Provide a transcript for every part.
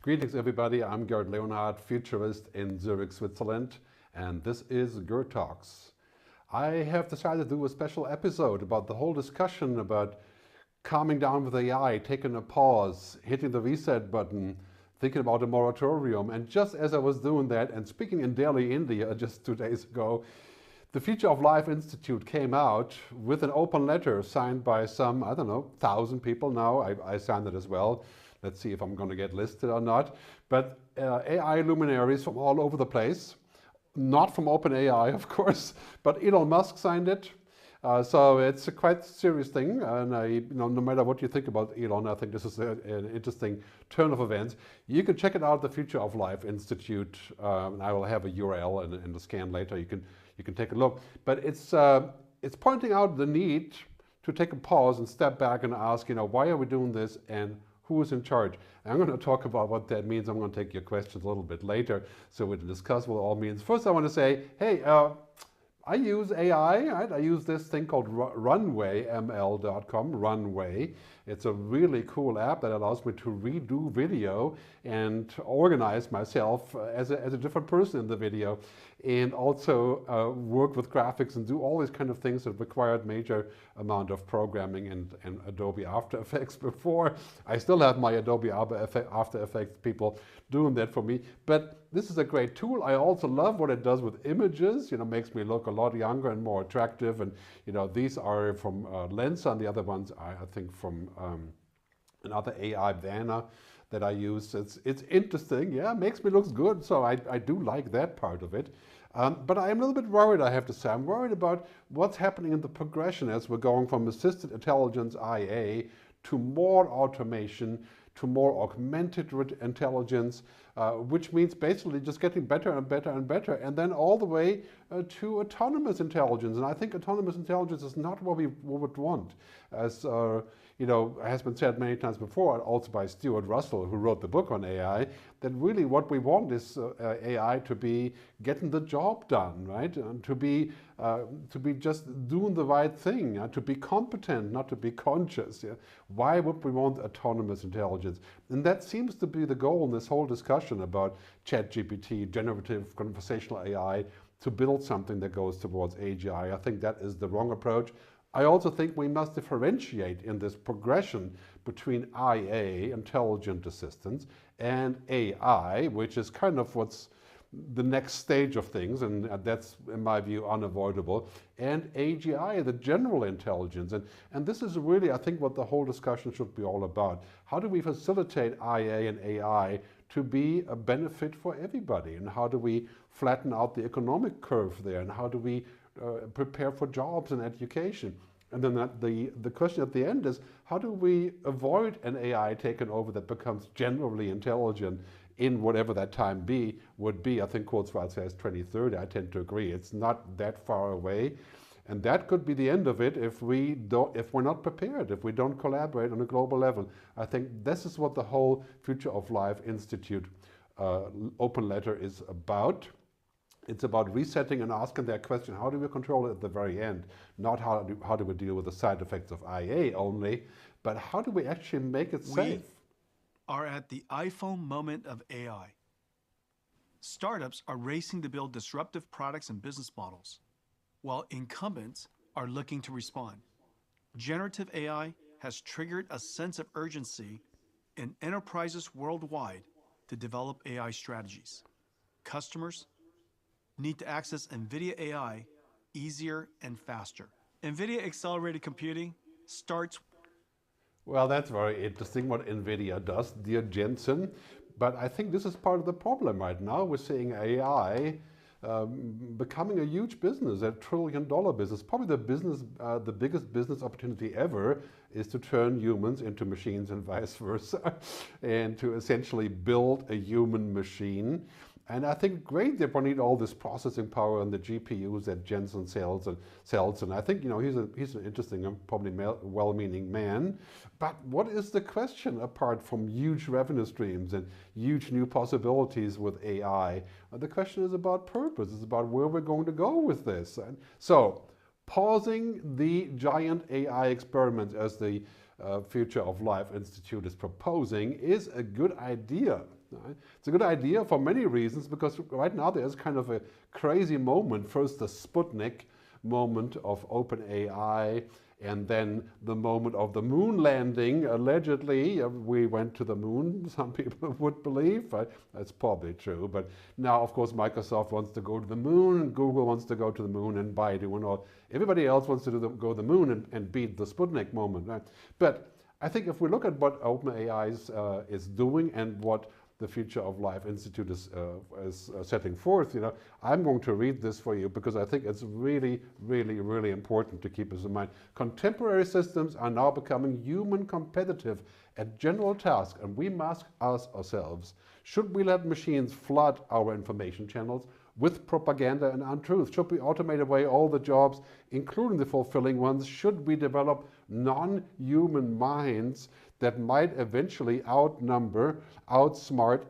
Greetings everybody, I'm Gerd Leonhard, futurist in Zurich, Switzerland, and this is Gerd Talks. I have decided to do a special episode about the whole discussion about calming down with AI, taking a pause, hitting the reset button, thinking about a moratorium. And just as I was doing that and speaking in Delhi, India just 2 days ago, the Future of Life Institute came out with an open letter signed by some, 1,000 people now. I signed it as well. Let's see if I'm going to get listed or not. But AI luminaries from all over the place, not from OpenAI, of course, but Elon Musk signed it. So it's a quite serious thing, and no matter what you think about Elon, I think this is an interesting turn of events. You can check it out, the Future of Life Institute, and I will have a URL in the scan later. You can take a look. But it's pointing out the need to take a pause and step back and ask, why are we doing this and who is in charge? I'm going to talk about what that means. I'm going to take your questions a little bit later so we can discuss what it all means. First, I want to say, hey, I use AI, right? I use this thing called runwayml.com, Runway. It's a really cool app that allows me to redo video and organize myself as a different person in the video, and also work with graphics and do all these kind of things that required major amount of programming and Adobe After Effects before. I still have my Adobe After Effects people doing that for me, but this is a great tool. I also love what it does with images, makes me look a lot younger and more attractive. And these are from Lensa, and the other ones I think from another AI banner that I use. It's interesting, yeah, makes me look good, so I do like that part of it. But I'm a little bit worried, I have to say. I'm worried about what's happening in the progression as we're going from assisted intelligence, IA, to more automation, to more augmented intelligence, which means basically just getting better and better and better, and then all the way to autonomous intelligence. And I think autonomous intelligence is not what we would want. As has been said many times before, also by Stuart Russell, who wrote the book on AI, that really what we want is AI to be getting the job done, right? And to be just doing the right thing, to be competent, not to be conscious. Yeah? Why would we want autonomous intelligence? And that seems to be the goal in this whole discussion about ChatGPT, generative conversational AI, to build something that goes towards AGI. I think that is the wrong approach. I also think we must differentiate in this progression between IA, intelligent assistance, and AI, which is kind of what's the next stage of things, and that's, in my view, unavoidable, and AGI, the general intelligence. And this is really, I think, what the whole discussion should be all about. How do we facilitate IA and AI to be a benefit for everybody? And how do we flatten out the economic curve there? And how do we prepare for jobs and education? And then the question at the end is, how do we avoid an AI taken over that becomes generally intelligent in whatever that time would be? I think Kurzweil says 2030. I tend to agree. It's not that far away. And that could be the end of it if we're not prepared, if we don't collaborate on a global level. I think this is what the whole Future of Life Institute open letter is about. It's about resetting and asking that question, how do we control it at the very end? Not how do we deal with the side effects of IA only, but how do we actually make it safe? We are at the iPhone moment of AI. Startups are racing to build disruptive products and business models, while incumbents are looking to respond. Generative AI has triggered a sense of urgency in enterprises worldwide to develop AI strategies. Customers need to access NVIDIA AI easier and faster. NVIDIA accelerated computing starts. Well, that's very interesting what NVIDIA does, dear Jensen. But I think this is part of the problem right now. We're seeing AI becoming a huge business, a $1 trillion business. Probably the biggest business opportunity ever is to turn humans into machines and vice versa, and to essentially build a human machine. And I think great that we need all this processing power and the GPUs that Jensen sells. And I think he's an interesting and probably well-meaning man. But what is the question apart from huge revenue streams and huge new possibilities with AI? The question is about purpose. It's about where we're going to go with this. And so, pausing the giant AI experiment as the Future of Life Institute is proposing is a good idea. It's a good idea for many reasons, because right now there's kind of a crazy moment. First, the Sputnik moment of OpenAI, and then the moment of the moon landing. Allegedly, we went to the moon, some people would believe. That's probably true. But now, of course, Microsoft wants to go to the moon, and Google wants to go to the moon, and Baidu and all. Everybody else wants to go to the moon and beat the Sputnik moment. Right? But I think if we look at what OpenAI is doing and what the Future of Life Institute is setting forth, I'm going to read this for you because I think it's really, really, really important to keep this in mind. Contemporary systems are now becoming human competitive at general tasks, and we must ask ourselves, should we let machines flood our information channels with propaganda and untruth? Should we automate away all the jobs, including the fulfilling ones? Should we develop non-human minds that might eventually outnumber, outsmart,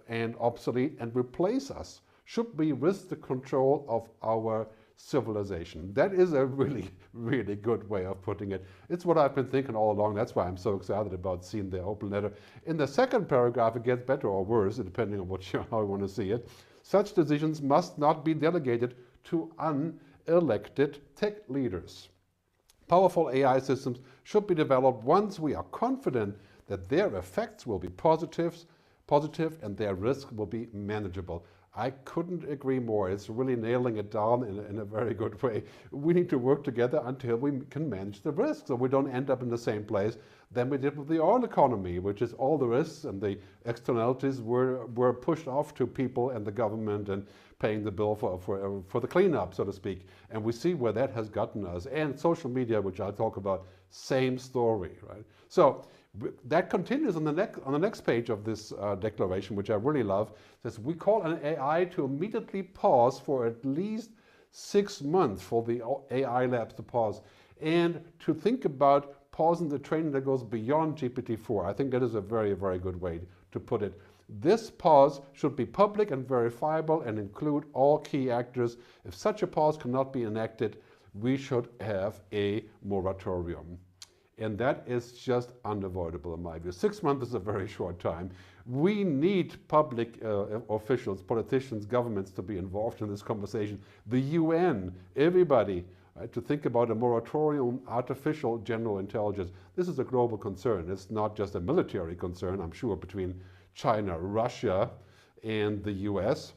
and obsolete and replace us? Should we risk the control of our civilization? That is a really, really good way of putting it. It's what I've been thinking all along. That's why I'm so excited about seeing the open letter. In the second paragraph, it gets better or worse, depending on how you want to see it. Such decisions must not be delegated to unelected tech leaders. Powerful AI systems should be developed once we are confident that their effects will be positive and their risk will be manageable. I couldn't agree more. It's really nailing it down in a very good way. We need to work together until we can manage the risks, so we don't end up in the same place than we did with the oil economy, which is all the risks and the externalities were pushed off to people and the government and paying the bill for the cleanup, so to speak. And we see where that has gotten us. And social media, which I'll talk about, same story, right? So that continues on the next page of this declaration, which I really love. It says, we call on AI to immediately pause for at least 6 months, for the AI labs to pause, and to think about pausing the training that goes beyond GPT-4. I think that is a very, very good way to put it. This pause should be public and verifiable and include all key actors. If such a pause cannot be enacted, we should have a moratorium. And that is just unavoidable in my view. 6 months is a very short time. We need public officials, politicians, governments to be involved in this conversation. The UN, everybody, right, to think about a moratorium on artificial general intelligence. This is a global concern. It's not just a military concern, I'm sure, between China, Russia, and the US,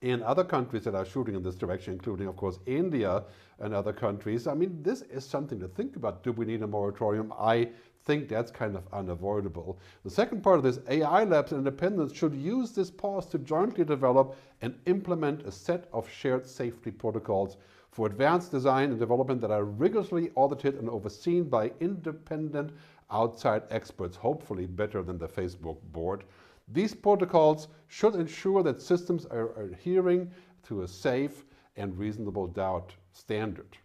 and other countries that are shooting in this direction, including, of course, India and other countries. I mean, this is something to think about. Do we need a moratorium? I think that's kind of unavoidable. The second part of this, AI labs and independents should use this pause to jointly develop and implement a set of shared safety protocols for advanced design and development that are rigorously audited and overseen by independent outside experts, hopefully better than the Facebook board. These protocols should ensure that systems are adhering to a safe and reasonable doubt standard.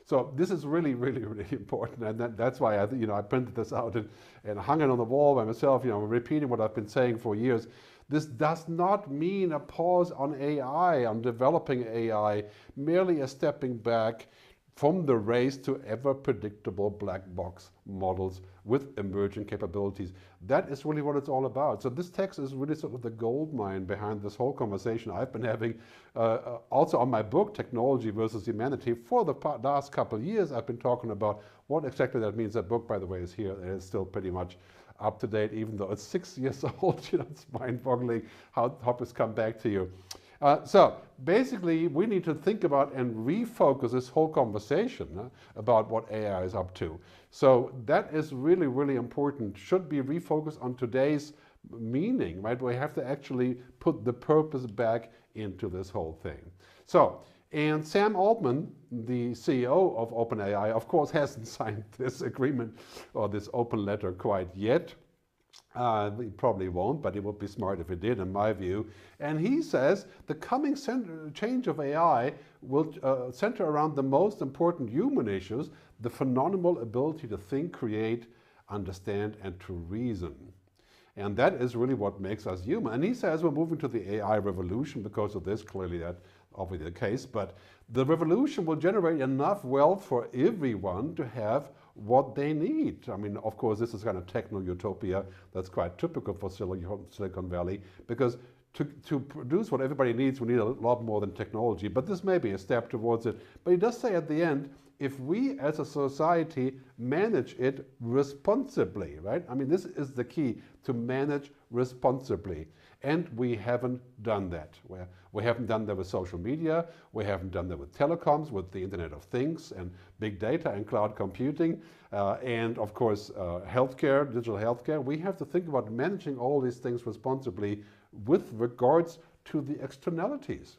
So this is really, really, really important, and that's why I printed this out and hung it on the wall by myself, repeating what I've been saying for years. This does not mean a pause on AI, on developing AI, merely a stepping back from the race to ever predictable black box models with emerging capabilities. That is really what it's all about. So this text is really sort of the gold mine behind this whole conversation I've been having also on my book, Technology versus Humanity. For the last couple of years, I've been talking about what exactly that means. That book, by the way, is here. It is still pretty much up to date, even though it's 6 years old. It's mind-boggling how topics come back to you. So basically, we need to think about and refocus this whole conversation about what AI is up to. So that is really, really important. Should be refocused on today's meaning, right? We have to actually put the purpose back into this whole thing. So, and Sam Altman, the CEO of OpenAI, of course, hasn't signed this agreement or this open letter quite yet. He probably won't, but it would be smart if it did, in my view. And he says the coming change of AI will center around the most important human issues, the phenomenal ability to think, create, understand, and to reason. And that is really what makes us human. And he says we're moving to the AI revolution because of this. Clearly obviously the case, but the revolution will generate enough wealth for everyone to have what they need. I mean, of course, this is kind of techno-utopia that's quite typical for Silicon Valley, because to produce what everybody needs, we need a lot more than technology, but this may be a step towards it. But he does say at the end, if we as a society manage it responsibly, right? I mean, this is the key, to manage responsibly. And we haven't done that. We haven't done that with social media. We haven't done that with telecoms, with the Internet of Things and big data and cloud computing. And of course, healthcare, digital healthcare. We have to think about managing all these things responsibly with regards to the externalities.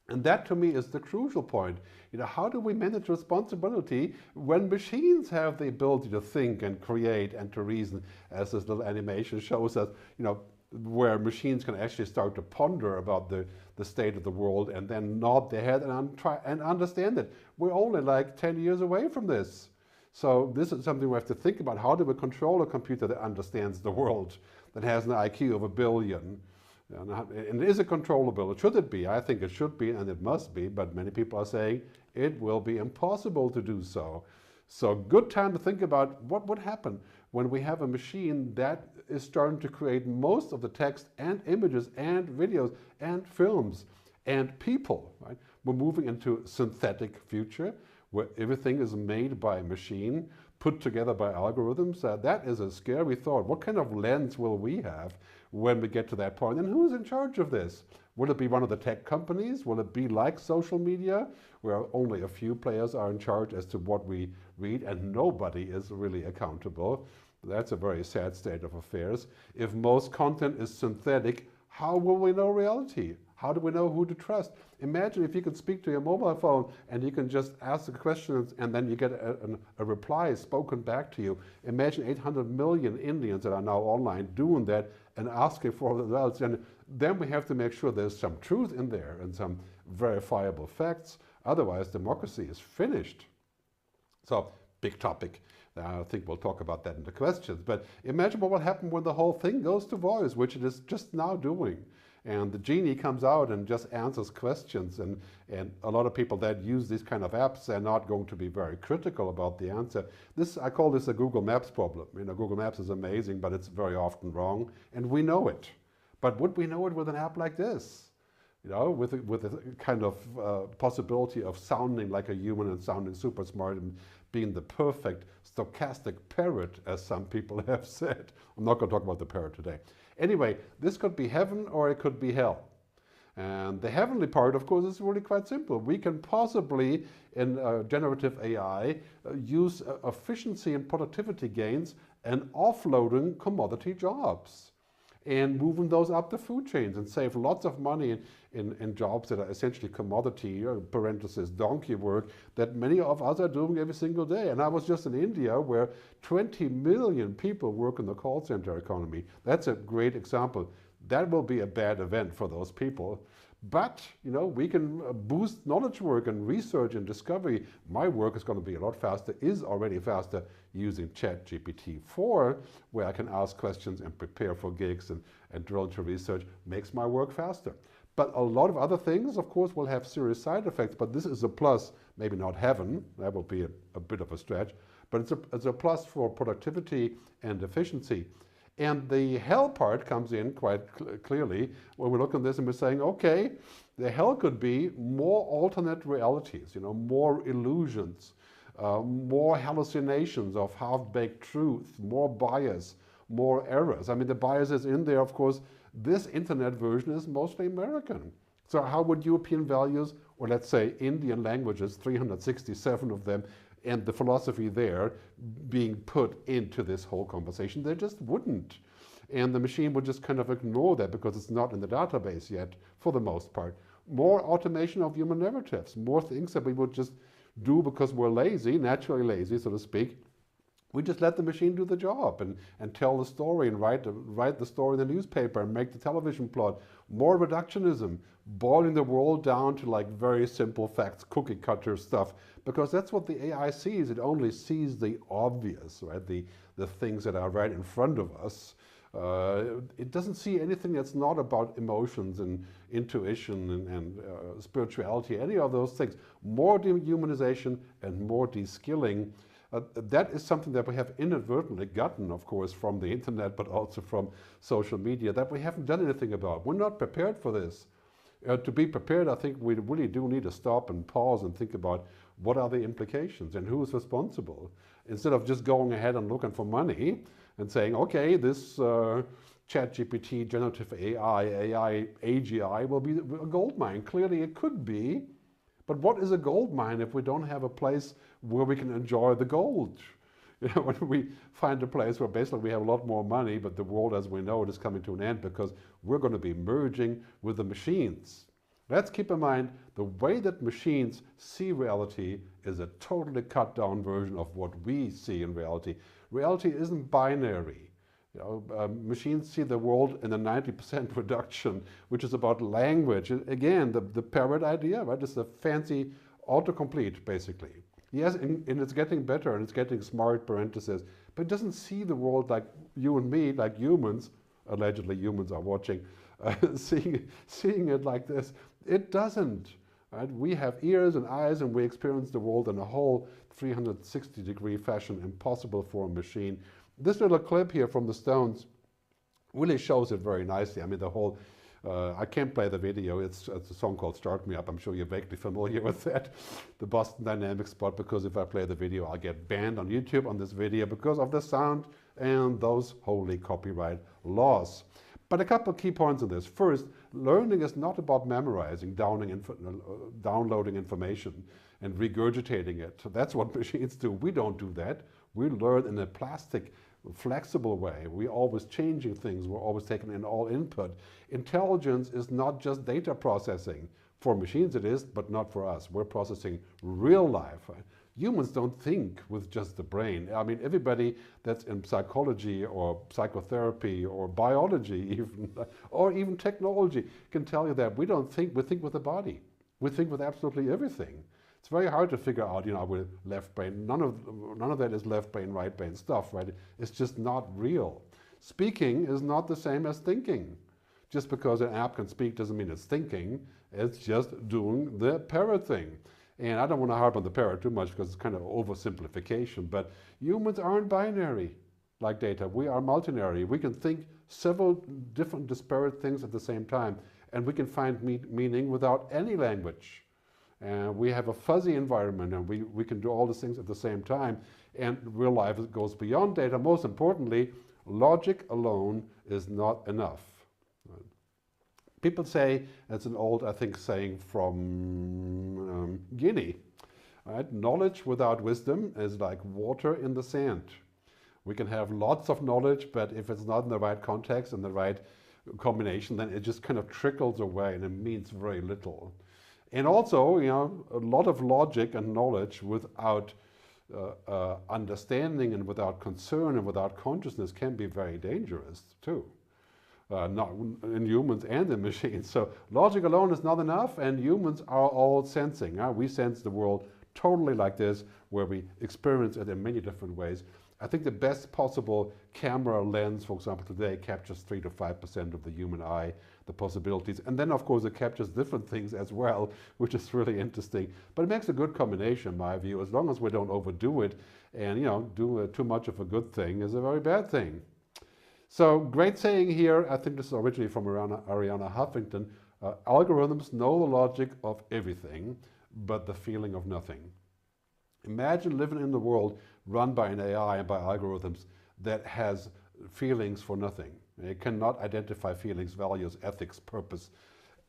And that, to me, is the crucial point. You know, how do we manage responsibility when machines have the ability to think and create and to reason, as this little animation shows us, you know, where machines can actually start to ponder about the state of the world and then nod their head and try and understand it. We're only like 10 years away from this. So this is something we have to think about. How do we control a computer that understands the world, that has an IQ of 1 billion? And is it controllable? Should it be? I think it should be, and it must be, but many people are saying it will be impossible to do so. So good time to think about what would happen when we have a machine that is starting to create most of the text and images and videos and films and people, right? We're moving into a synthetic future where everything is made by a machine, put together by algorithms. That is a scary thought. What kind of lens will we have when we get to that point? And who's in charge of this? Will it be one of the tech companies? Will it be like social media, where only a few players are in charge as to what we read and nobody is really accountable? That's a very sad state of affairs. If most content is synthetic, how will we know reality? How do we know who to trust? Imagine if you could speak to your mobile phone and you can just ask the questions and then you get a reply spoken back to you. Imagine 800 million Indians that are now online doing that and asking for results. And then we have to make sure there's some truth in there and some verifiable facts. Otherwise, democracy is finished. So, big topic. I think we'll talk about that in the questions. But imagine what will happen when the whole thing goes to voice, which it is just now doing. And the genie comes out and just answers questions. And a lot of people that use these kind of apps are not going to be very critical about the answer. I call this a Google Maps problem. You know, Google Maps is amazing, but it's very often wrong. And we know it. But would we know it with an app like this? You know, with a kind of possibility of sounding like a human and sounding super smart and being the perfect stochastic parrot, as some people have said. I'm not going to talk about the parrot today. Anyway, this could be heaven or it could be hell. And the heavenly part, of course, is really quite simple. We can possibly, in generative AI, use efficiency and productivity gains and offloading commodity jobs and moving those up the food chains and save lots of money in jobs that are essentially commodity, or parenthesis, donkey work, that many of us are doing every single day. And I was just in India, where 20 million people work in the call center economy. That's a great example. That will be a bad event for those people. But, you know, we can boost knowledge work and research and discovery. My work is going to be a lot faster, is already faster, using ChatGPT-4, where I can ask questions and prepare for gigs and drill into research. Makes my work faster. But a lot of other things, of course, will have serious side effects. But this is a plus, maybe not heaven. That will be a bit of a stretch. But it's a plus for productivity and efficiency. And the hell part comes in quite clearly when we look at this and we're saying, okay, the hell could be more alternate realities, you know, more illusions, more hallucinations of half-baked truth, more bias, more errors. I mean, the bias is in there, of course. This internet version is mostly American. So how would European values, or let's say Indian languages, 367 of them, and the philosophy there being put into this whole conversation? They just wouldn't. And the machine would just kind of ignore that because it's not in the database yet, for the most part. More automation of human narratives, more things that we would just do because we're lazy, naturally lazy, so to speak. We just let the machine do the job and tell the story and write the story in the newspaper and make the television plot. More reductionism, boiling the world down to like very simple facts, cookie cutter stuff, because that's what the AI sees. It only sees the obvious, right? The things that are right in front of us. It doesn't see anything that's not about emotions and intuition and spirituality, any of those things. More dehumanization and more de-skilling. That is something that we have inadvertently gotten, of course, from the internet, but also from social media, that we haven't done anything about. We're not prepared for this. To be prepared, I think we really do need to stop and pause and think about what are the implications and who is responsible. Instead of just going ahead and looking for money and saying, okay, this ChatGPT, generative AI, AGI will be a gold mine. Clearly it could be, but what is a gold mine if we don't have a place where we can enjoy the gold? You know, when we find a place where basically we have a lot more money, but the world as we know it is coming to an end because we're going to be merging with the machines. Let's keep in mind the way that machines see reality is a totally cut down version of what we see in reality. Reality isn't binary. You know, machines see the world in a 90% reduction, which is about language. Again, the parrot idea, right? It's a fancy autocomplete, basically. Yes, and it's getting better and it's getting smart, parentheses, but it doesn't see the world like you and me, like humans. Allegedly, humans are watching, seeing it like this. It doesn't. Right? We have ears and eyes, and we experience the world in a whole 360-degree fashion, impossible for a machine. This little clip here from the Stones really shows it very nicely. I mean, the whole, I can't play the video. It's a song called Start Me Up. I'm sure you're vaguely familiar with that, the Boston Dynamics spot, because if I play the video, I'll get banned on YouTube on this video because of the sound and those holy copyright laws. But a couple of key points on this. First, learning is not about memorizing, downloading information and regurgitating it. That's what machines do. We don't do that. We learn in a plastic, flexible way. We're always changing things. We're always taking in all input. Intelligence is not just data processing. For machines it is, but not for us. We're processing real life. Right? Humans don't think with just the brain. I mean, everybody that's in psychology or psychotherapy or biology even, or even technology can tell you that we don't think, we think with the body. We think with absolutely everything. It's very hard to figure out, you know, with left brain. None of that is left brain, right brain stuff, right? It's just not real. Speaking is not the same as thinking. Just because an app can speak doesn't mean it's thinking. It's just doing the parrot thing. And I don't want to harp on the parrot too much because it's kind of oversimplification, but humans aren't binary like data. We are multinary. We can think several different disparate things at the same time, and we can find meaning without any language. And we have a fuzzy environment, and we can do all these things at the same time, and real life goes beyond data. Most importantly, logic alone is not enough. People say, it's an old, I think, saying from Guinea, right? Knowledge without wisdom is like water in the sand. We can have lots of knowledge, but if it's not in the right context and the right combination, then it just kind of trickles away and it means very little. And also, you know, a lot of logic and knowledge without understanding and without concern and without consciousness can be very dangerous too. Not in humans and in machines. So logic alone is not enough, and humans are all sensing. We sense the world totally like this, where we experience it in many different ways. I think the best possible camera lens, for example, today captures 3 to 5% of the human eye, the possibilities. And then, of course, it captures different things as well, which is really interesting. But it makes a good combination, in my view, as long as we don't overdo it. And, you know, do too much of a good thing is a very bad thing. So, great saying here, I think this is originally from Arianna Huffington, algorithms know the logic of everything, but the feeling of nothing. Imagine living in the world run by an AI and by algorithms that has feelings for nothing. It cannot identify feelings, values, ethics, purpose,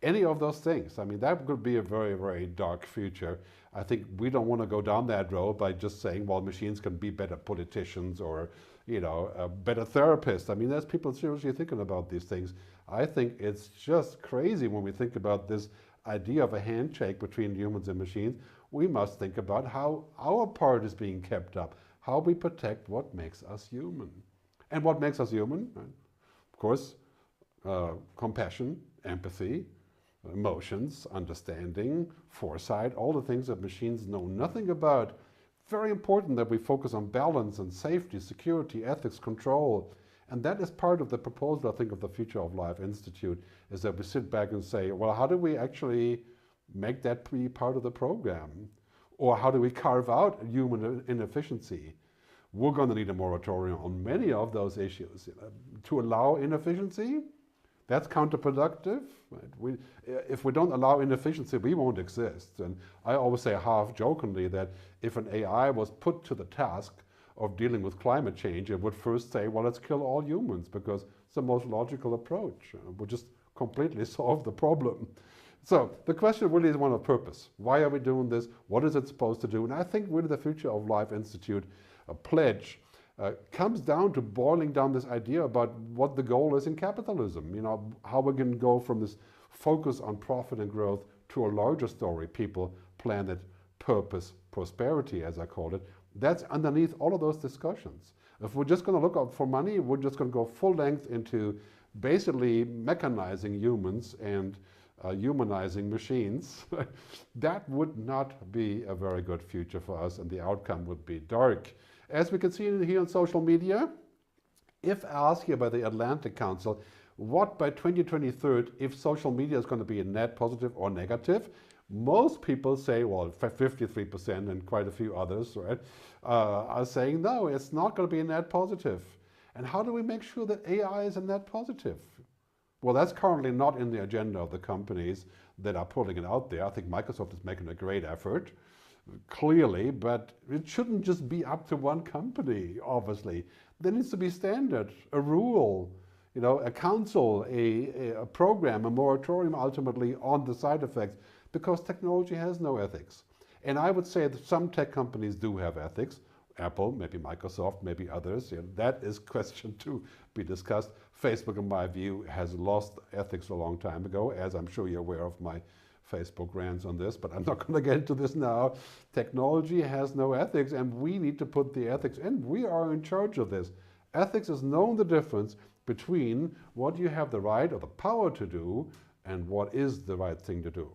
any of those things. I mean, that could be a very, very dark future. I think we don't want to go down that road by just saying, well, machines can be better politicians or, you know, better therapists. I mean, there's people seriously thinking about these things. I think it's just crazy when we think about this idea of a handshake between humans and machines. We must think about how our part is being kept up, how we protect what makes us human. And what makes us human? Right? Of course, compassion, empathy, emotions, understanding, foresight, all the things that machines know nothing about. Very important that we focus on balance and safety, security, ethics, control, And that is part of the proposal, I think, of the Future of Life Institute, is that we sit back and say, well, how do we actually make that be part of the program? Or how do we carve out human inefficiency? We're going to need a moratorium on many of those issues. To allow inefficiency, that's counterproductive. Right? If we don't allow inefficiency, we won't exist. And I always say half jokingly that if an AI was put to the task of dealing with climate change, it would first say, well, let's kill all humans, because it's the most logical approach. We'll just completely solve the problem. So the question really is one of purpose. Why are we doing this? What is it supposed to do? And I think really the Future of Life Institute pledge comes down to boiling down this idea about what the goal is in capitalism. You know, how we can go from this focus on profit and growth to a larger story: people, planet, purpose, prosperity, as I call it. That's underneath all of those discussions. If we're just going to look out for money, we're just going to go full length into basically mechanizing humans and humanizing machines. That would not be a very good future for us, and the outcome would be dark. As we can see here on social media, if asked here by the Atlantic Council, what by 2023, if social media is going to be a net positive or negative, most people say, well, 53% and quite a few others, right, are saying, no, it's not going to be a net positive. And how do we make sure that AI is a net positive? Well, that's currently not in the agenda of the companies that are putting it out there. I think Microsoft is making a great effort, clearly, but it shouldn't just be up to one company, obviously. There needs to be standard, a rule, you know, a council, a program, a moratorium ultimately on the side effects, because technology has no ethics. And I would say that some tech companies do have ethics. Apple, maybe Microsoft, maybe others. You know, that is question to be discussed. Facebook, in my view, has lost ethics a long time ago, as I'm sure you're aware of my Facebook rants on this, but I'm not going to get into this now. Technology has no ethics, and we need to put the ethics in. We are in charge of this. Ethics is knowing the difference between what you have the right or the power to do and what is the right thing to do.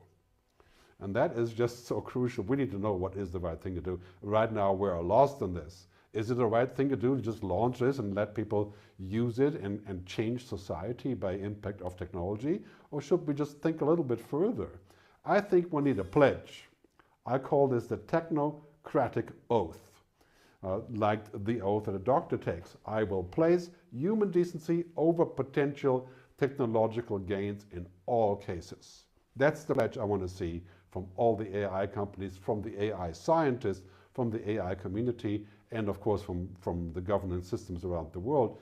And that is just so crucial. We need to know what is the right thing to do. Right now, we're lost in this. Is it the right thing to do to just launch this and let people use it and change society by impact of technology? Or should we just think a little bit further? I think we need a pledge. I call this the technocratic oath, like the oath that a doctor takes. I will place human decency over potential technological gains in all cases. That's the pledge I want to see from all the AI companies, from the AI scientists, from the AI community, and of course from the governance systems around the world.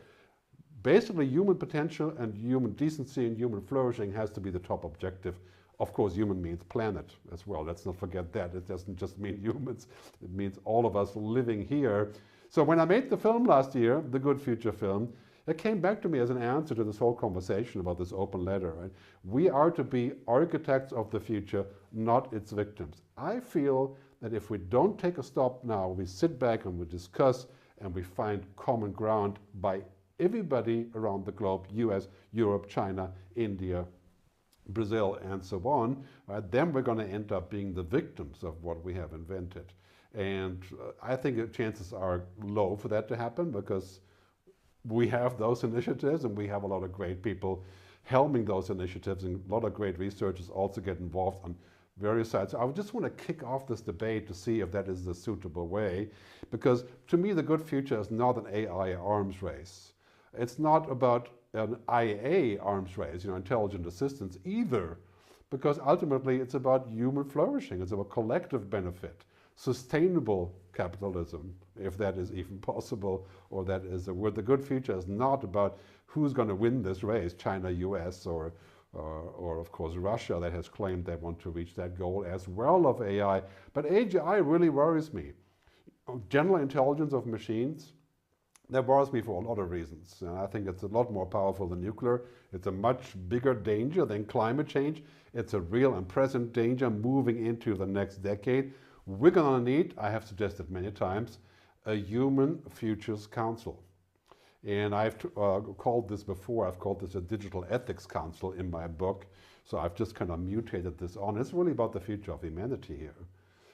Basically, human potential and human decency and human flourishing has to be the top objective. Of course, human means planet as well. Let's not forget that. It doesn't just mean humans. It means all of us living here. So when I made the film last year, the Good Future film, it came back to me as an answer to this whole conversation about this open letter. Right? We are to be architects of the future, not its victims. I feel that if we don't take a stop now, we sit back and we discuss and we find common ground by everybody around the globe, US, Europe, China, India, Brazil, and so on, right, then we're going to end up being the victims of what we have invented. And I think the chances are low for that to happen, because we have those initiatives and we have a lot of great people helming those initiatives, and a lot of great researchers also get involved on various sides. So I just want to kick off this debate to see if that is the suitable way, because to me the good future is not an AI arms race. It's not about an IA arms race, intelligent assistance either, because ultimately it's about human flourishing. It's about collective benefit, sustainable capitalism, if that is even possible, or that is a word. The good future is not about who's going to win this race, China, US, or of course Russia, that has claimed they want to reach that goal as well of AI. But AI really worries me. General intelligence of machines, that worries me for a lot of reasons. And I think it's a lot more powerful than nuclear. It's a much bigger danger than climate change. It's a real and present danger moving into the next decade. We're going to need, I have suggested many times, a Human Futures Council. And I've called this before, I've called this a Digital Ethics Council in my book. So I've just kind of mutated this on. It's really about the future of humanity here.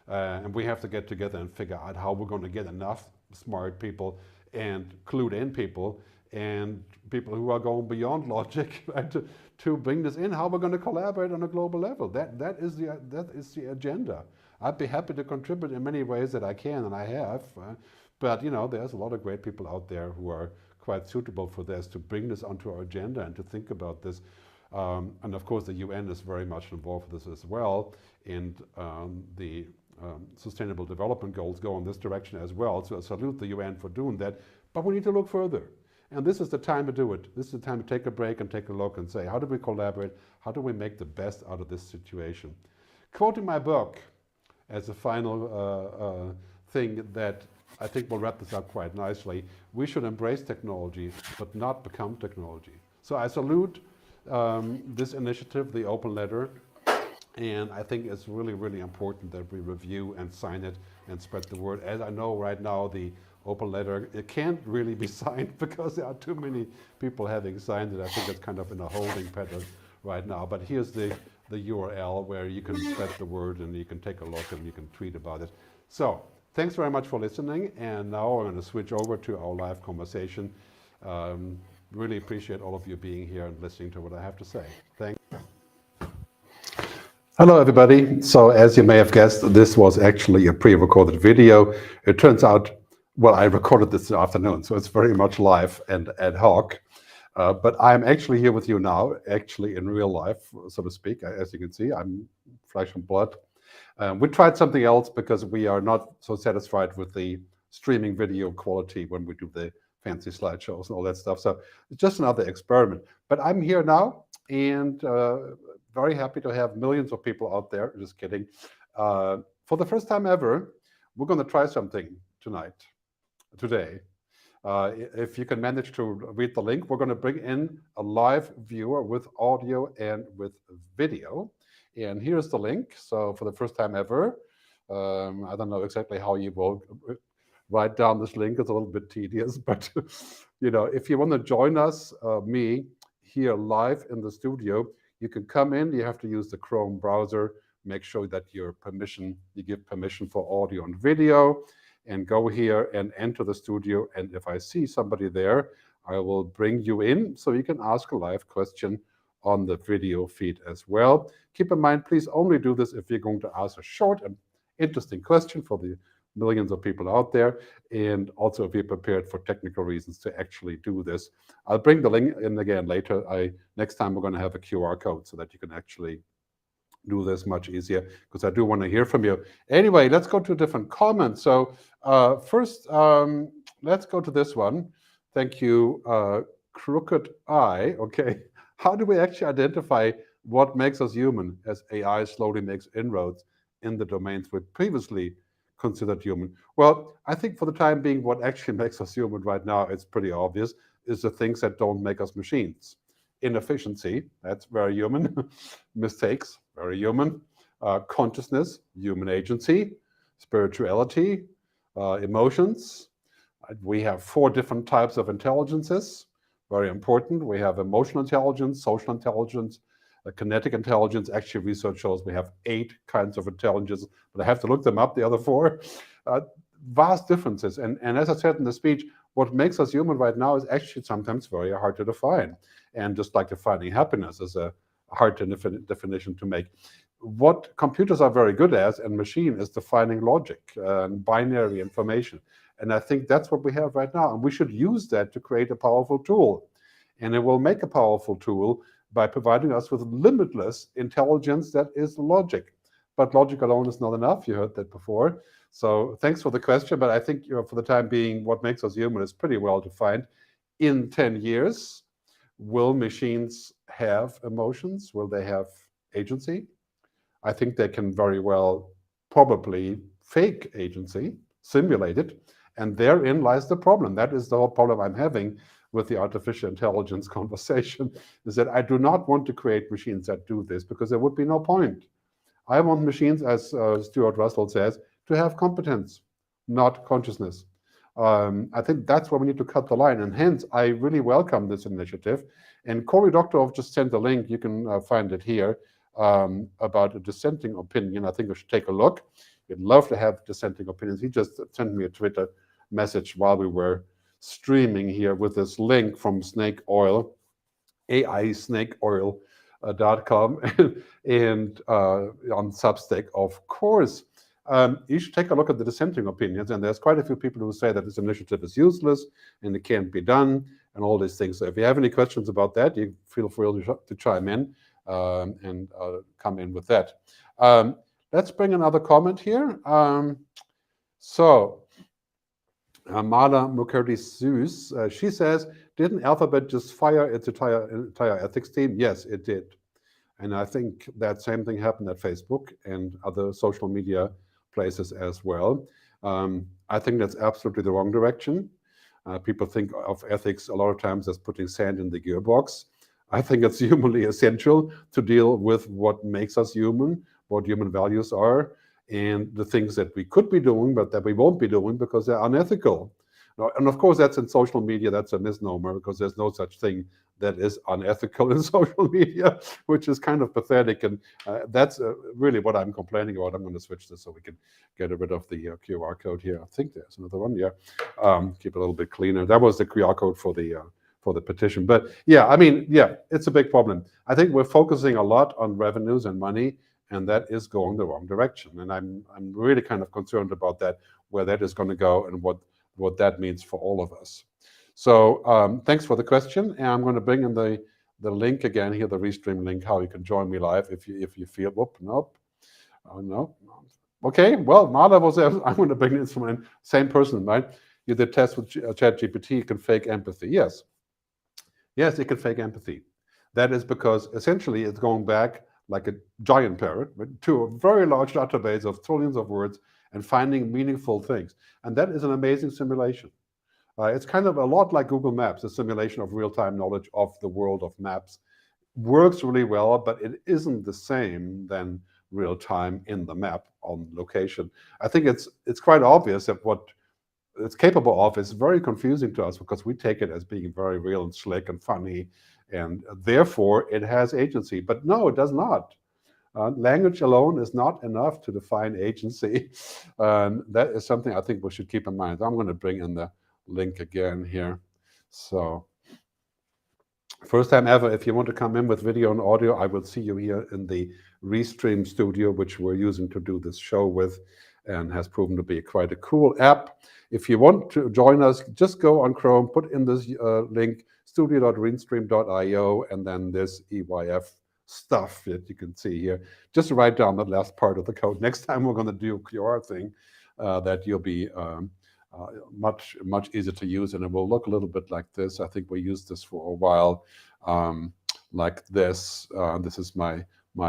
And we have to get together and figure out how we're going to get enough smart people and clued in people and people who are going beyond logic, right, to bring this in, how we're going to collaborate on a global level. That is the agenda. I'd be happy to contribute in many ways that I can, and I have. But there's a lot of great people out there who are quite suitable for this, to bring this onto our agenda and to think about this. And of course, the UN is very much involved with this as well, and the Sustainable Development Goals go in this direction as well. So I salute the UN for doing that, but we need to look further. And this is the time to do it. This is the time to take a break and take a look and say, how do we collaborate? How do we make the best out of this situation? Quoting my book as a final thing that I think will wrap this up quite nicely, we should embrace technology, but not become technology. So I salute this initiative, the open letter, and I think it's really, really important that we review and sign it and spread the word. As I know right now, the open letter, it can't really be signed because there are too many people having signed it. I think it's kind of in a holding pattern right now. But here's the URL where you can spread the word and you can take a look and you can tweet about it. So thanks very much for listening. And now we're going to switch over to our live conversation. Really appreciate all of you being here and listening to what I have to say. Thanks. Hello, everybody. So as you may have guessed, this was actually a pre-recorded video. It turns out, well, I recorded this afternoon, so it's very much live and ad hoc. But I'm actually here with you now, actually in real life, so to speak. As you can see, I'm flesh and blood. We tried something else because we are not so satisfied with the streaming video quality when we do the fancy slideshows and all that stuff. So it's just another experiment. But I'm here now, and very happy to have millions of people out there. Just kidding. For the first time ever, we're going to try something today. If you can manage to read the link, we're going to bring in a live viewer with audio and with video. And here's the link. So for the first time ever, I don't know exactly how you will write down this link. It's a little bit tedious, but if you want to join us, me here live in the studio, you can come in. You have to use the Chrome browser. Make sure that you give permission for audio and video, and go here and enter the studio. And if I see somebody there, I will bring you in so you can ask a live question on the video feed as well. Keep in mind, please only do this if you're going to ask a short and interesting question for the millions of people out there, and also be prepared for technical reasons to actually do this. I'll bring the link in again later. Next time we're going to have a QR code so that you can actually do this much easier, because I do want to hear from you. Anyway, let's go to different comments. So first, let's go to this one. Thank you, Crooked Eye. Okay, how do we actually identify what makes us human as AI slowly makes inroads in the domains we previously considered human? Well, I think for the time being, what actually makes us human right now, it's pretty obvious, is the things that don't make us machines. Inefficiency, that's very human. Mistakes, very human. Consciousness, human agency. Spirituality, emotions. We have 4 different types of intelligences, very important. We have emotional intelligence, social intelligence, kinetic intelligence. Actually, research shows we have 8 kinds of intelligence, but I have to look them up, the other 4. Vast differences. And as I said in the speech, what makes us human right now is actually sometimes very hard to define. And just like defining happiness is a hard definition to make. What computers are very good at, and machine, is defining logic and binary information. And I think that's what we have right now. And we should use that to create a powerful tool. And it will make a powerful tool by providing us with limitless intelligence that is logic. But logic alone is not enough. You heard that before. So thanks for the question. But I think for the time being, what makes us human is pretty well defined. In 10 years, will machines have emotions? Will they have agency? I think they can very well probably fake agency, simulate it. And therein lies the problem. That is the whole problem I'm having with the artificial intelligence conversation, is that I do not want to create machines that do this, because there would be no point. I want machines, as Stuart Russell says, to have competence, not consciousness. I think that's where we need to cut the line. And hence, I really welcome this initiative. And Cory Doctorow just sent a link. You can find it here, about a dissenting opinion. I think we should take a look. We'd love to have dissenting opinions. He just sent me a Twitter message while we were streaming here with this link from Snake Oil, AISnakeOil.com, and on Substack, of course. You should take a look at the dissenting opinions, and there's quite a few people who say that this initiative is useless and it can't be done, and all these things. So if you have any questions about that, you feel free to chime in and come in with that. Let's bring another comment here. Marla Mukherjee-Seuss, she says, didn't Alphabet just fire its entire ethics team? Yes, it did. And I think that same thing happened at Facebook and other social media places as well. I think that's absolutely the wrong direction. People think of ethics a lot of times as putting sand in the gearbox. I think it's humanly essential to deal with what makes us human, what human values are, and the things that we could be doing, but that we won't be doing because they're unethical. And of course, that's in social media, that's a misnomer, because there's no such thing that is unethical in social media, which is kind of pathetic. And that's really what I'm complaining about. I'm going to switch this so we can get rid of the QR code here. I think there's another one, yeah. Keep it a little bit cleaner. That was the QR code for the petition. But yeah, I mean, yeah, it's a big problem. I think we're focusing a lot on revenues and money, and that is going the wrong direction. And I'm really kind of concerned about that, where that is going to go and what that means for all of us. So thanks for the question. And I'm going to bring in the link again here, the Restream link, how you can join me live if you feel, whoop, nope, oh, no. Okay, well, Marla was there. I'm going to bring this from the same person, right? You did tests with ChatGPT, you can fake empathy. Yes. Yes, it can fake empathy. That is because essentially it's going back like a giant parrot to a very large database of trillions of words and finding meaningful things. And that is an amazing simulation. It's kind of a lot like Google Maps, a simulation of real-time knowledge of the world of maps. Works really well, but it isn't the same than real-time in the map on location. I think it's quite obvious that what it's capable of is very confusing to us because we take it as being very real and slick and funny, and therefore it has agency. But no, it does not. Language alone is not enough to define agency. That is something I think we should keep in mind. I'm going to bring in the link again here. So first time ever, if you want to come in with video and audio, I will see you here in the Restream studio, which we're using to do this show with, and has proven to be quite a cool app. If you want to join us, just go on Chrome, put in this link, studio.restream.io, and then this EYF stuff that you can see here. Just write down the last part of the code. Next time we're going to do a QR thing that you'll be much easier to use, and it will look a little bit like this. I think we used this for a while, like this. This is my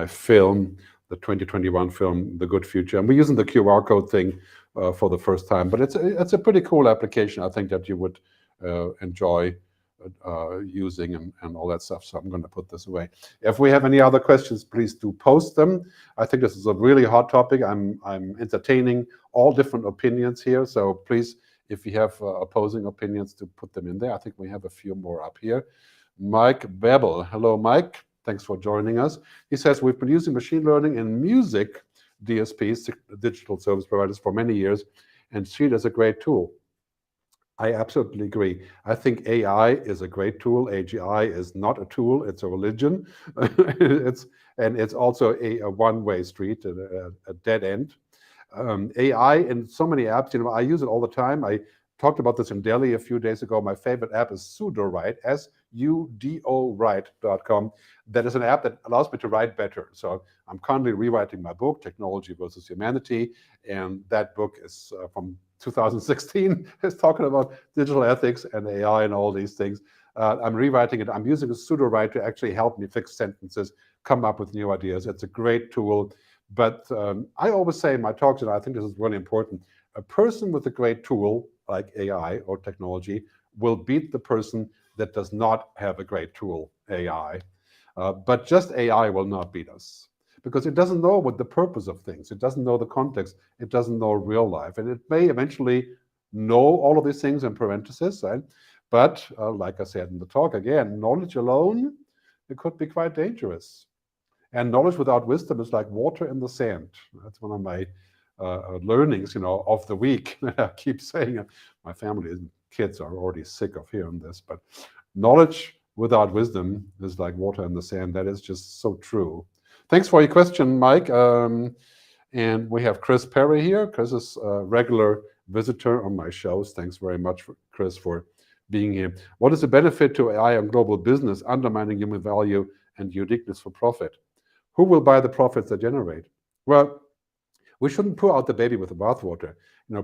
film, the 2021 film, The Good Future, and we're using the QR code thing for the first time. But it's a pretty cool application. I think that you would enjoy using and all that stuff. So I'm going to put this away. If we have any other questions, please do post them. I think this is a really hot topic. I'm entertaining all different opinions here. So please, if you have opposing opinions, to put them in there. I think we have a few more up here. Mike Bebel. Hello, Mike. Thanks for joining us. He says, we've been using machine learning in music DSPs, digital service providers, for many years, and see it as a great tool. I absolutely agree. I think AI is a great tool. AGI is not a tool, it's a religion. It's also a one-way street, a dead end. AI in so many apps, I use it all the time. I talked about this in Delhi a few days ago. My favorite app is SudoWrite, SUDO-Write.com. That is an app that allows me to write better. So I'm currently rewriting my book, Technology versus Humanity, and that book is from 2016. It's talking about digital ethics and AI and all these things. I'm rewriting it. I'm using a SudoWrite to actually help me fix sentences, come up with new ideas. It's a great tool. But I always say in my talks, and I think this is really important, a person with a great tool like AI or technology will beat the person that does not have a great tool, AI. But just AI will not beat us, because it doesn't know what the purpose of things. It doesn't know the context. It doesn't know real life. And it may eventually know all of these things in parentheses, right? But like I said in the talk, again, knowledge alone, it could be quite dangerous. And knowledge without wisdom is like water in the sand. That's one of my learnings, of the week. I keep saying it. My family kids are already sick of hearing this, but knowledge without wisdom is like water in the sand. That is just so true. Thanks for your question, Mike. And we have Chris Perry here. Chris is a regular visitor on my shows. Thanks very much, Chris, for being here. What is the benefit to AI on global business, undermining human value and uniqueness for profit? Who will buy the profits they generate? Well, we shouldn't pour out the baby with the bathwater.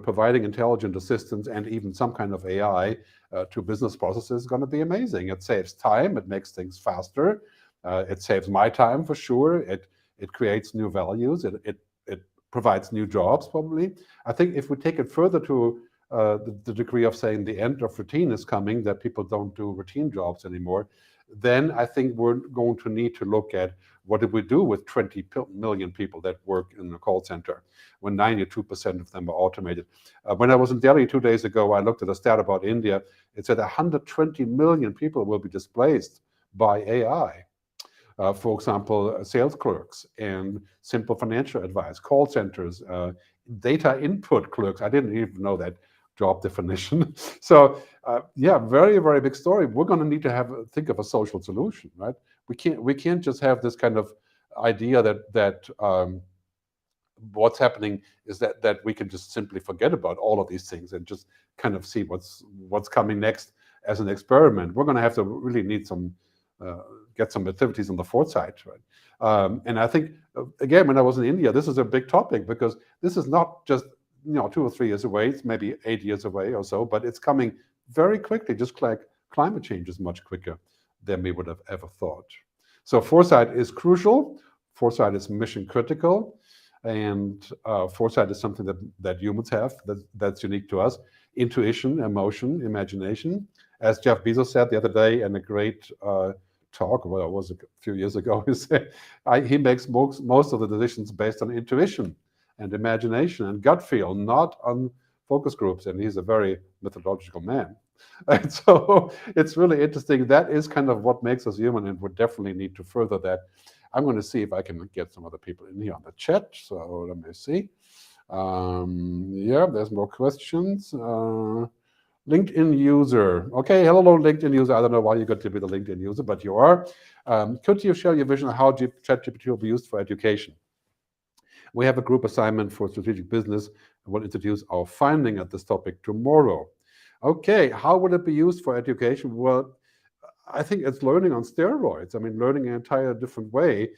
Providing intelligent assistance and even some kind of AI to business processes is going to be amazing. It saves time. It makes things faster. It saves my time for sure. It creates new values. It provides new jobs, probably. I think if we take it further to the degree of saying the end of routine is coming, that people don't do routine jobs anymore, then I think we're going to need to look at what do we do with 20 million people that work in the call center when 92% of them are automated. When I was in Delhi 2 days ago, I looked at a stat about India. It said 120 million people will be displaced by AI. For example, sales clerks and simple financial advice, call centers, data input clerks. I didn't even know that job definition. So yeah, very, very big story. We're going to need to think of a social solution, right? We can't just have this kind of idea that what's happening is that we can just simply forget about all of these things and just kind of see what's coming next as an experiment. We're going to have to really need some get some activities on the foresight, right? And I think again, when I was in India, this is a big topic because this is not just 2 or 3 years away. It's maybe 8 years away or so, but it's coming very quickly. Just like climate change is much quicker than we would have ever thought. So foresight is crucial. Foresight is mission critical. And foresight is something that humans have that's unique to us. Intuition, emotion, imagination. As Jeff Bezos said the other day in a great talk, well, it was a few years ago, he said he makes most of the decisions based on intuition and imagination and gut feel, not on focus groups. And he's a very methodological man. And so it's really interesting. That is kind of what makes us human, and we definitely need to further that. I'm going to see if I can get some other people in here on the chat. So let me see. Yeah, there's more questions. LinkedIn user. Okay, hello, LinkedIn user. I don't know why you got to be the LinkedIn user, but you are. Could you share your vision of how ChatGPT will be used for education? We have a group assignment for strategic business. We'll introduce our finding at this topic tomorrow. Okay, how would it be used for education? Well, I think it's learning on steroids. I mean, learning an entire different way.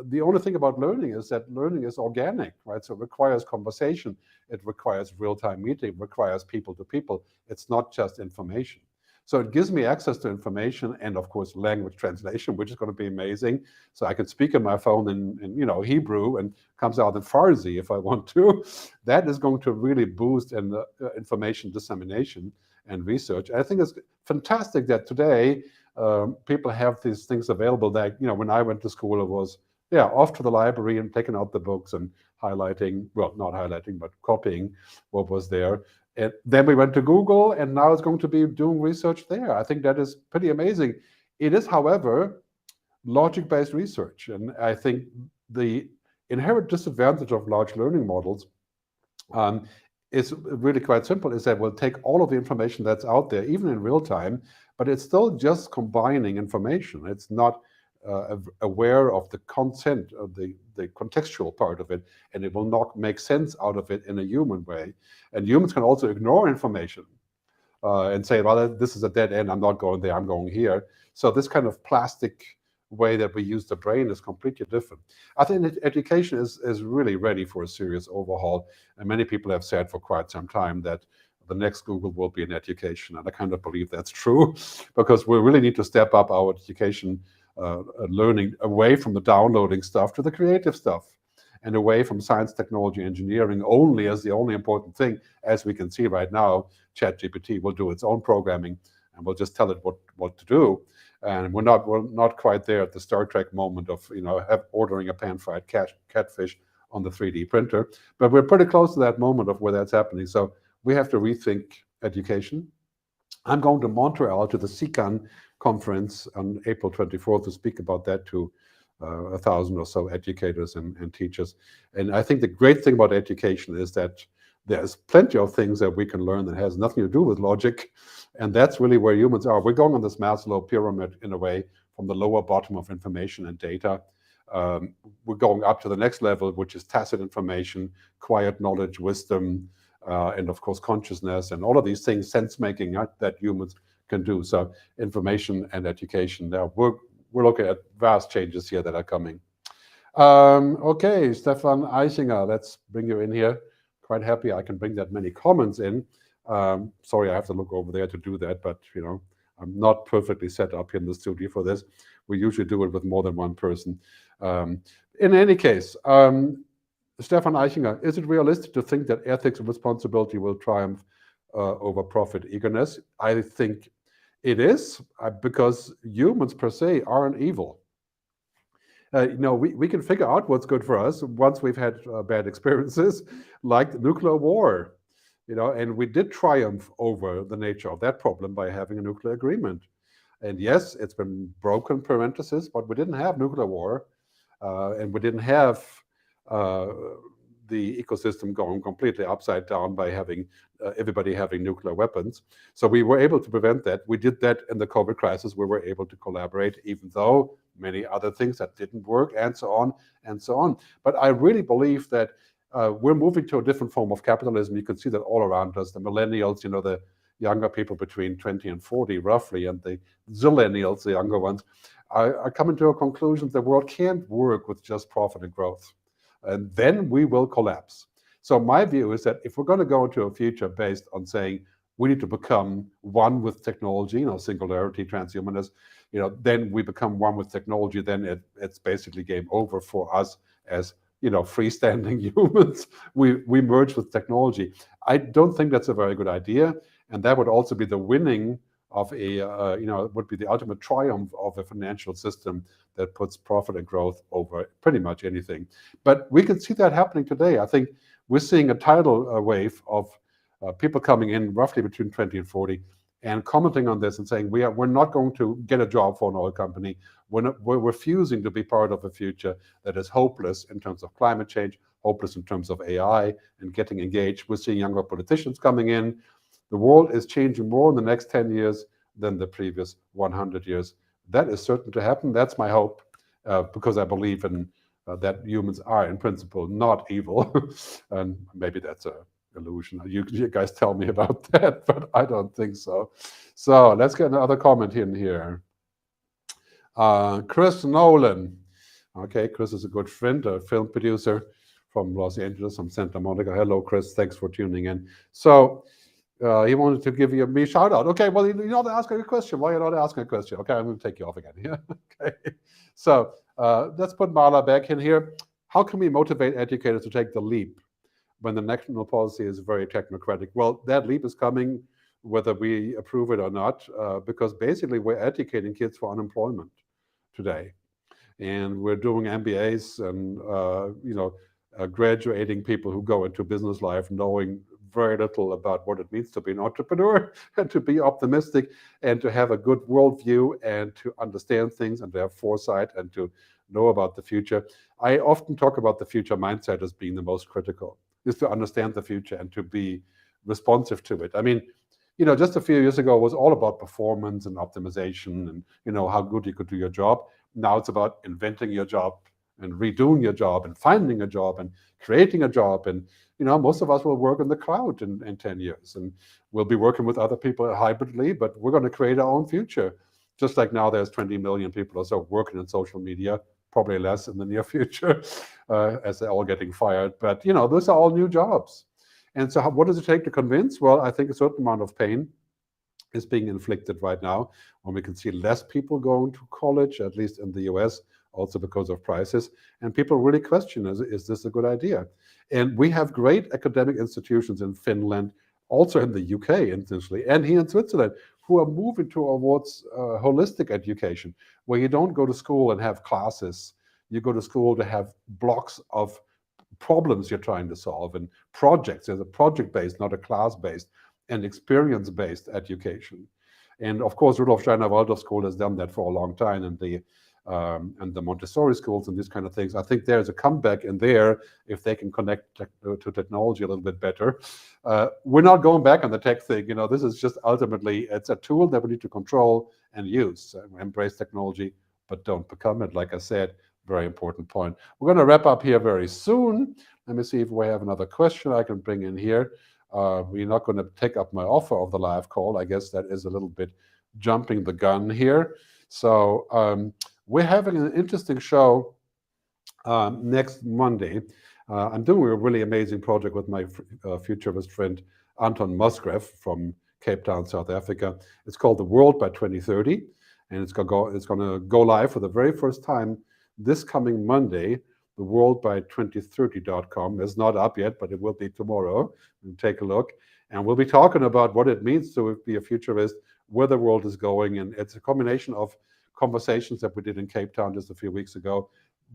The only thing about learning is that learning is organic, right? So it requires conversation. It requires real-time meeting. It requires people to people. It's not just information. So it gives me access to information and, of course, language translation, which is going to be amazing. So I can speak on my phone in Hebrew and comes out in Farsi if I want to. That is going to really boost information dissemination and research. I think it's fantastic that today people have these things available that, when I went to school, it was, off to the library and taking out the books and highlighting, well, not highlighting, but copying what was there. And then we went to Google, and now it's going to be doing research there. I think that is pretty amazing. It is, however, logic-based research. And I think the inherent disadvantage of large learning models is really quite simple, is that we'll take all of the information that's out there, even in real time, but it's still just combining information. It's not aware of the content of the contextual part of it, and it will not make sense out of it in a human way. And humans can also ignore information and say, well, this is a dead end, I'm not going there, I'm going here. So this kind of plastic way that we use the brain is completely different. I think that education is really ready for a serious overhaul, and many people have said for quite some time that the next Google will be in education, and I kind of believe that's true, because we really need to step up our education learning away from the downloading stuff to the creative stuff, and away from science, technology, engineering only as the only important thing. As we can see right now, ChatGPT will do its own programming, and we'll just tell it what to do. And we're not quite there at the Star Trek moment of ordering a pan-fried catfish on the 3D printer, but we're pretty close to that moment of where that's happening. So we have to rethink education. I'm going to Montreal to the CCAN conference on April 24th to speak about that to 1,000 or so educators and teachers. And I think the great thing about education is that there's plenty of things that we can learn that has nothing to do with logic. And that's really where humans are. We're going on this Maslow pyramid in a way from the lower bottom of information and data. We're going up to the next level, which is tacit information, quiet knowledge, wisdom, and of course consciousness, and all of these things, sense making that humans can do. So information and education. Now we're looking at vast changes here that are coming. Okay, Stefan Eichinger, let's bring you in here. Quite happy I can bring that many comments in. Sorry, I have to look over there to do that, but I'm not perfectly set up here in the studio for this. We usually do it with more than one person. In any case, Stefan Eichinger, is it realistic to think that ethics and responsibility will triumph over profit eagerness? I think it is, because humans per se aren't evil. We can figure out what's good for us once we've had bad experiences, like nuclear war. And we did triumph over the nature of that problem by having a nuclear agreement. And yes, it's been broken, parenthesis, but we didn't have nuclear war, and we didn't have the ecosystem going completely upside down by having everybody having nuclear weapons. So we were able to prevent that. We did that in the COVID crisis. We were able to collaborate, even though many other things that didn't work, and so on and so on. But I really believe that we're moving to a different form of capitalism. You can see that all around us. The millennials, the younger people between 20 and 40 roughly, and the zillennials, the younger ones, are coming to a conclusion the world can't work with just profit and growth. And then we will collapse. So my view is that if we're going to go into a future based on saying we need to become one with technology, singularity, transhumanism, then we become one with technology, then it's basically game over for us as freestanding humans. We merge with technology. I don't think that's a very good idea, and that would also be the winning of would be the ultimate triumph of a financial system that puts profit and growth over pretty much anything. But we can see that happening today. I think we're seeing a tidal wave of people coming in roughly between 20 and 40 and commenting on this and saying we're not going to get a job for an oil company. We're refusing to be part of a future that is hopeless in terms of climate change, hopeless in terms of AI, and getting engaged. We're seeing younger politicians coming in. The world is changing more in the next 10 years than the previous 100 years. That is certain to happen. That's my hope, because I believe in that humans are, in principle, not evil. And maybe that's an illusion. You guys tell me about that, but I don't think so. So let's get another comment in here. Chris Nolan. Okay, Chris is a good friend, a film producer from Los Angeles, from Santa Monica. Hello, Chris. Thanks for tuning in. So he wanted to give me a shout out. Okay, well, you're not asking a question. Why are you not asking a question? Okay, I'm going to take you off again. Yeah. Okay. So let's put Marla back in here. How can we motivate educators to take the leap when the national policy is very technocratic? Well, that leap is coming whether we approve it or not, because basically we're educating kids for unemployment today. And we're doing MBAs and graduating people who go into business life knowing very little about what it means to be an entrepreneur and to be optimistic and to have a good worldview and to understand things and to have foresight and to know about the future. I often talk about the future mindset as being the most critical, is to understand the future and to be responsive to it. I mean, just a few years ago, it was all about performance and optimization and, how good you could do your job. Now it's about inventing your job and redoing your job and finding a job and creating a job. And, most of us will work in the cloud in 10 years and we'll be working with other people hybridly, but we're going to create our own future. Just like now there's 20 million people or so working in social media, probably less in the near future as they're all getting fired. But, those are all new jobs. And so what does it take to convince? Well, I think a certain amount of pain is being inflicted right now when we can see less people going to college, at least in the US, also because of prices. And people really question, is this a good idea? And we have great academic institutions in Finland, also in the UK, essentially, and here in Switzerland, who are moving towards holistic education, where you don't go to school and have classes. You go to school to have blocks of problems you're trying to solve and projects. There's a project-based, not a class-based, and experience-based education. And of course, Rudolf Steiner Waldorf School has done that for a long time, and the and the Montessori schools and these kind of things. I think there's a comeback in there if they can connect to technology a little bit better. We're not going back on the tech thing. This is just ultimately, it's a tool that we need to control and use. Embrace technology, but don't become it. Like I said, very important point. We're going to wrap up here very soon. Let me see if we have another question I can bring in here. We're not going to take up my offer of the live call. I guess that is a little bit jumping the gun here. So we're having an interesting show next Monday. I'm doing a really amazing project with my futurist friend Anton Musgrave from Cape Town, South Africa. It's called The World by 2030, and it's going to go live for the very first time this coming Monday. theworldby2030.com is not up yet, but it will be tomorrow. Take a look, and we'll be talking about what it means to be a futurist, where the world is going, and it's a combination of conversations that we did in Cape Town just a few weeks ago,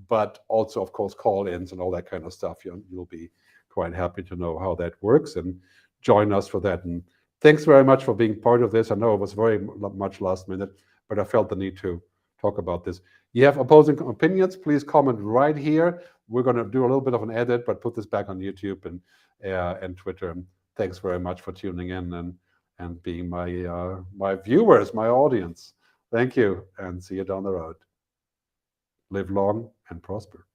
but also, of course, call-ins and all that kind of stuff. You'll be quite happy to know how that works, and join us for that. And thanks very much for being part of this. I know it was very much last minute, but I felt the need to talk about this. You have opposing opinions, please comment right here. We're going to do a little bit of an edit, but put this back on YouTube and Twitter. And thanks very much for tuning in and being my viewers, my audience. Thank you, and see you down the road. Live long and prosper.